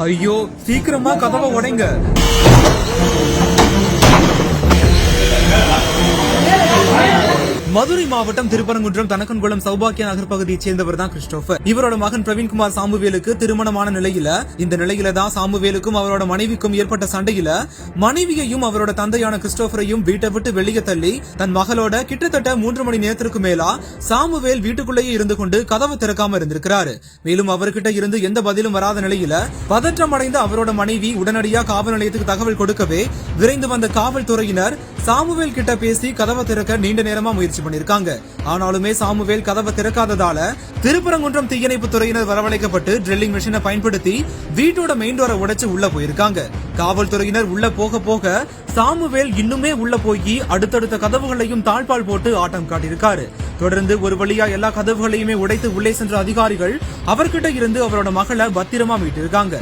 ஐயோ, சீக்கிரமா கதவை உடைங்க. மதுரை மாவட்டம் திருப்பரங்குன்றம் தனக்கன்குளம் சௌபாக்கிய நகர் பகுதியைச் சேர்ந்தவர் தான் கிறிஸ்டோபர். இவரோட மகன் பிரவீன்குமார் சாமுவேலுக்கு திருமணமான நிலையில இந்த நிலையில தான் சாமுவேலுக்கும் அவரோட மனைவிக்கும் ஏற்பட்ட சண்டையில மனைவியையும் அவரோட தந்தையான கிறிஸ்டோபரையும் வீட்டை விட்டு வெளியே தள்ளி தன் மகளோட கிட்டத்தட்ட 3 மணி நேரத்திற்கு மேலா சாமுவேல் வீட்டுக்குள்ளேயே இருந்து கொண்டு கதவை திறக்காம இருந்திருக்கிறாரு. மேலும் அவர்கிட்ட இருந்து எந்த பதிலும் வராத நிலையில பதற்றம் அடைந்த அவரோட மனைவி உடனடியா காவல் நிலையத்துக்கு தகவல் கொடுக்கவே விரைந்து வந்த காவல்துறையினர் சாமுவேல் கிட்ட பேசி கதவை திறக்க நீண்ட நேரமா முயற்சி பண்ணிருக்காங்க. ஆனாலுமே சாமுவேல் கதவை திறக்காததால திருப்பரங்குன்றம் தீயணைப்பு துறையினர் வரவழைக்கப்பட்டு ட்ரில்லிங் மிஷினை பயன்படுத்தி வீட்டோட மெயின் டோரை உடைச்சு உள்ள போயிருக்காங்க. காவல்துறையினர் உள்ள போக போக சாமுவேல் இன்னுமே உள்ள போய் அடுத்தடுத்த கதவுகளையும் தாழ்பால் போட்டு ஆட்டம் காட்டியிருக்காரு. தொடர்ந்து ஒரு வழியா எல்லா கதவுகளையுமே உடைத்து உள்ளே சென்ற அதிகாரிகள் அவர்கிட்ட இருந்து அவரோட மகளை பத்திரமா மீட்டிருக்காங்க.